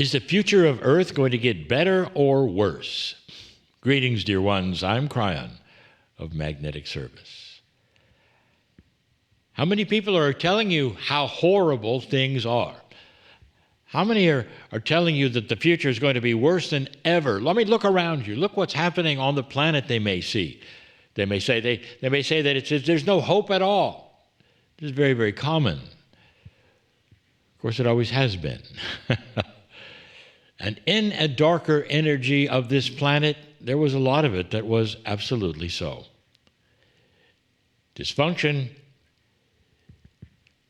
Is the future of Earth going to get better or worse? Greetings, dear ones. I'm Kryon of Magnetic Service. How many people are telling you how horrible things are? How many are telling you that the future is going to be worse than ever? Let me look around you. Look what's happening on the planet, they may see. They may say that there's no hope at all. This is very, very common. Of course, it always has been. And in a darker energy of this planet, there was a lot of it that was absolutely so. Dysfunction,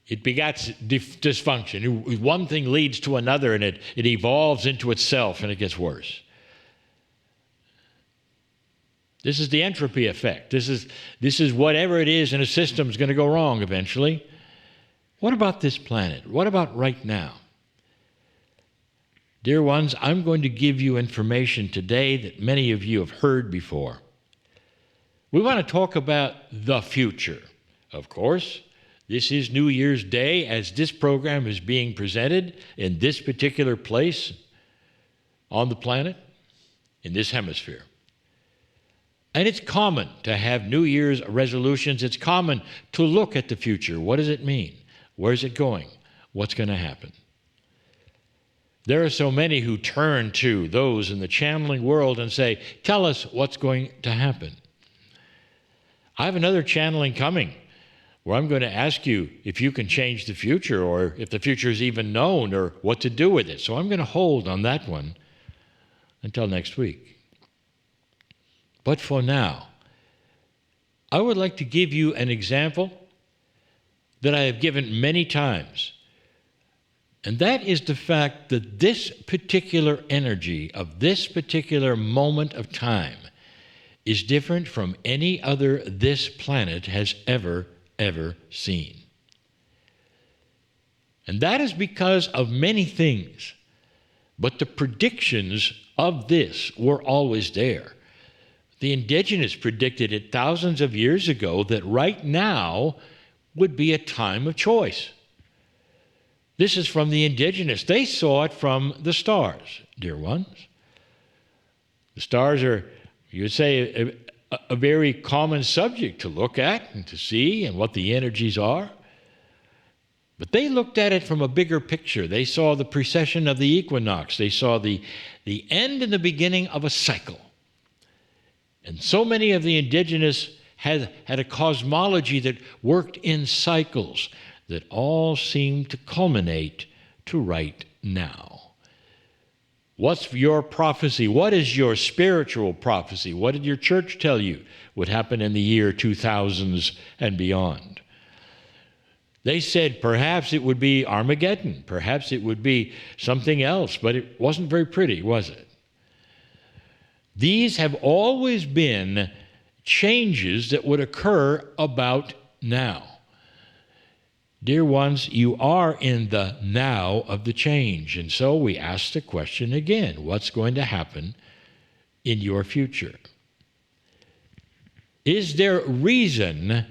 it begats dysfunction. One thing leads to another, and it evolves into itself, and it gets worse. This is the entropy effect. This is whatever it is in a system is going to go wrong eventually. What about this planet? What about right now? Dear ones, I'm going to give you information today that many of you have heard before. We want to talk about the future, of course. This is New Year's Day as this program is being presented in this particular place on the planet, in this hemisphere. And it's common to have New Year's resolutions. It's common to look at the future. What does it mean? Where's it going? What's going to happen? There are so many who turn to those in the channeling world and say, tell us what's going to happen. I have another channeling coming where I'm going to ask you if you can change the future or if the future is even known or what to do with it. So I'm going to hold on that one until next week. But for now, I would like to give you an example that I have given many times. And that is the fact that this particular energy of this particular moment of time is different from any other this planet has ever seen. And that is because of many things. But the predictions of this were always there. The Indigenous predicted it thousands of years ago that right now would be a time of choice. This is from the Indigenous. They saw it from the stars, dear ones. The stars are, you would say, a very common subject to look at and to see and what the energies are. But they looked at it from a bigger picture. They saw the precession of the equinox. They saw the end and the beginning of a cycle. And so many of the Indigenous had a cosmology that worked in cycles that all seem to culminate to right now. What's your prophecy? What is your spiritual prophecy? What did your church tell you would happen in the year 2000s and beyond? They said perhaps it would be Armageddon, perhaps it would be something else, but it wasn't very pretty, was it? These have always been changes that would occur about now. Dear ones, you are in the now of the change. And so we ask the question again, what's going to happen in your future? Is there reason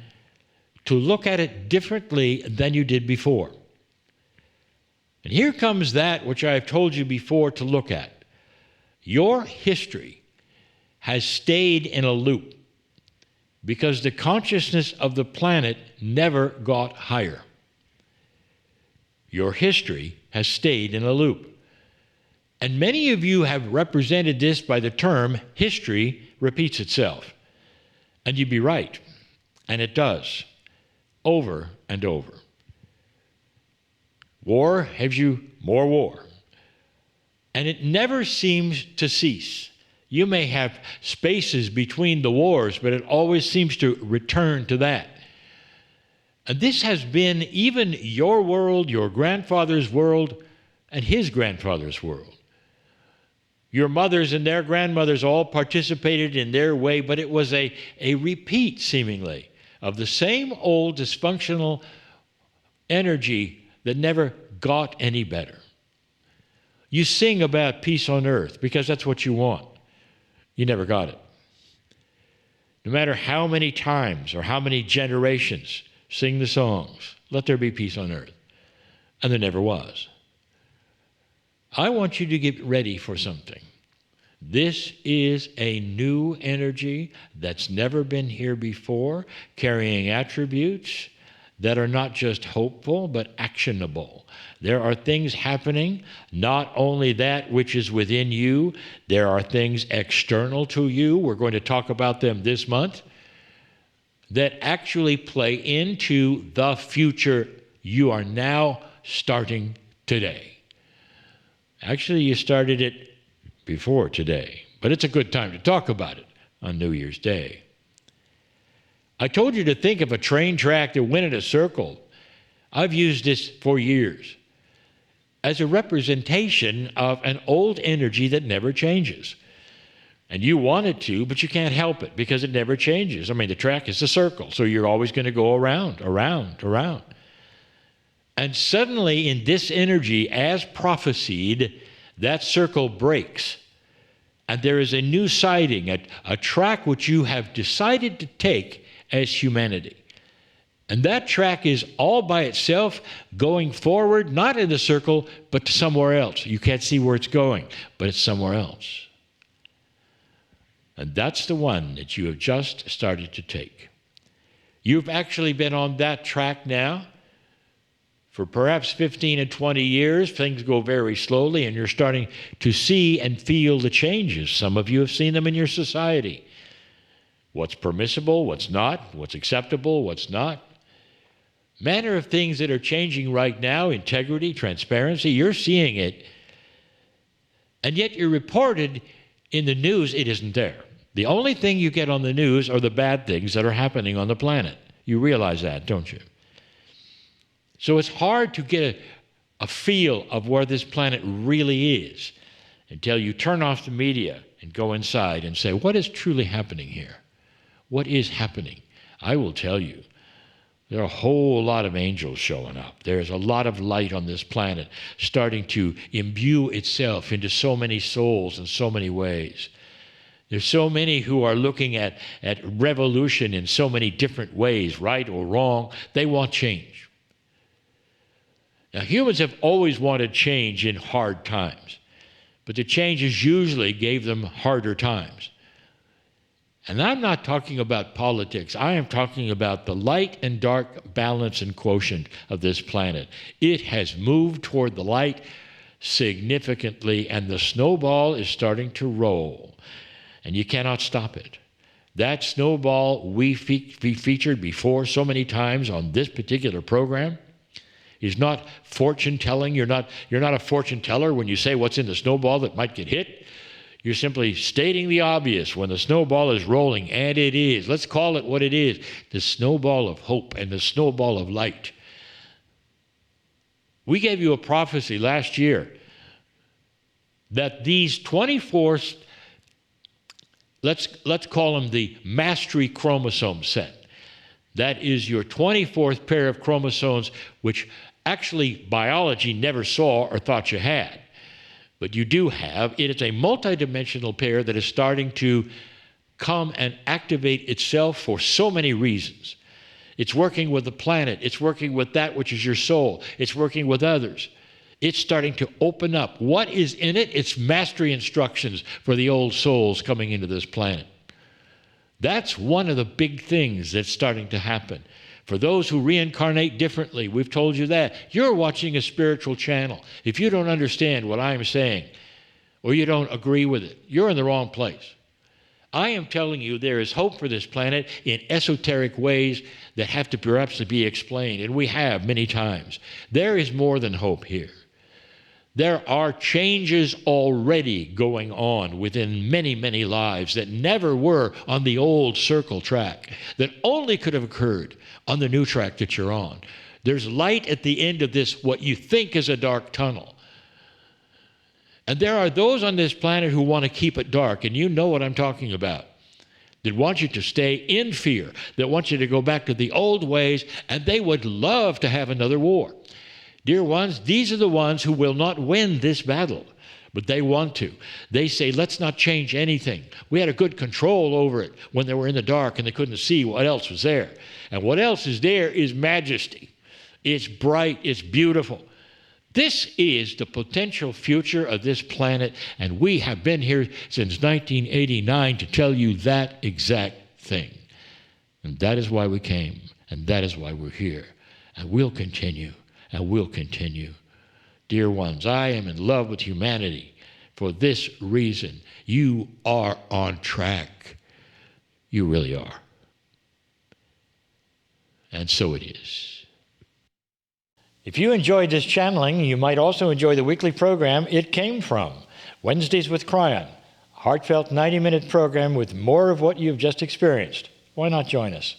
to look at it differently than you did before? And here comes that which I have told you before to look at. Your history has stayed in a loop because the consciousness of the planet never got higher. Your history has stayed in a loop. And many of you have represented this by the term, history repeats itself. And you'd be right. And it does. Over and over. War gives you more war. And it never seems to cease. You may have spaces between the wars, but it always seems to return to that. And this has been even your world, your grandfather's world, and his grandfather's world. Your mothers and their grandmothers all participated in their way, but it was a repeat, seemingly, of the same old dysfunctional energy that never got any better. You sing about peace on earth because that's what you want. You never got it. No matter how many times or how many generations sing the songs, let there be peace on earth. And there never was. I want you to get ready for something. This is a new energy that's never been here before, carrying attributes that are not just hopeful, but actionable. There are things happening, not only that which is within you, there are things external to you. We're going to talk about them this month that actually play into the future you are now starting today. Actually, you started it before today, but it's a good time to talk about it on New Year's Day. I told you to think of a train track that went in a circle. I've used this for years as a representation of an old energy that never changes. And you want it to, but you can't help it because it never changes. I mean, the track is a circle, so you're always going to go around, around, around. And suddenly in this energy, as prophesied, that circle breaks. And there is a new siding, a track which you have decided to take as humanity. And that track is all by itself going forward, not in the circle, but to somewhere else. You can't see where it's going, but it's somewhere else. And that's the one that you have just started to take. You've actually been on that track now for perhaps 15 and 20 years. Things go very slowly, and you're starting to see and feel the changes. Some of you have seen them in your society. What's permissible, what's not, what's acceptable, what's not. Manner of things that are changing right now, integrity, transparency, you're seeing it, and yet you're reported in the news, it isn't there. The only thing you get on the news are the bad things that are happening on the planet. You realize that, don't you? So it's hard to get a feel of where this planet really is until you turn off the media and go inside and say, what is truly happening here? What is happening? I will tell you, there are a whole lot of angels showing up. There's a lot of light on this planet starting to imbue itself into so many souls in so many ways. There's so many who are looking at revolution in so many different ways, right or wrong. They want change. Now, humans have always wanted change in hard times, but the changes usually gave them harder times. And I'm not talking about politics. I am talking about the light and dark balance and quotient of this planet. It has moved toward the light significantly, and the snowball is starting to roll, and you cannot stop it. That snowball we featured before so many times on this particular program is not fortune telling. You're not a fortune teller when you say what's in the snowball that might get hit. You're simply stating the obvious when the snowball is rolling, and it is. Let's call it what it is, the snowball of hope and the snowball of light. We gave you a prophecy last year that these 24, let's call them the mastery chromosome set. That is your 24th pair of chromosomes, which actually biology never saw or thought you had. But you do have. It is a multidimensional pair that is starting to come and activate itself for so many reasons. It's working with the planet. It's working with that which is your soul. It's working with others. It's starting to open up. What is in it? It's mastery instructions for the old souls coming into this planet. That's one of the big things that's starting to happen. For those who reincarnate differently, we've told you that. You're watching a spiritual channel. If you don't understand what I'm saying, or you don't agree with it, you're in the wrong place. I am telling you there is hope for this planet in esoteric ways that have to perhaps be explained, and we have many times. There is more than hope here. There are changes already going on within many, many lives that never were on the old circle track, that only could have occurred on the new track that you're on. There's light at the end of this, what you think is a dark tunnel. And there are those on this planet who want to keep it dark, and you know what I'm talking about, that want you to stay in fear, that want you to go back to the old ways, and they would love to have another war. Dear ones, these are the ones who will not win this battle, but they want to. They say, let's not change anything. We had a good control over it when they were in the dark and they couldn't see what else was there. And what else is there is majesty. It's bright, it's beautiful. This is the potential future of this planet, and we have been here since 1989 to tell you that exact thing. And that is why we came, and that is why we're here. And we'll continue, and we'll continue. Dear ones, I am in love with humanity for this reason. You are on track. You really are. And so it is. If you enjoyed this channeling, you might also enjoy the weekly program It Came From, Wednesdays with Kryon, a heartfelt 90-minute program with more of what you've just experienced. Why not join us?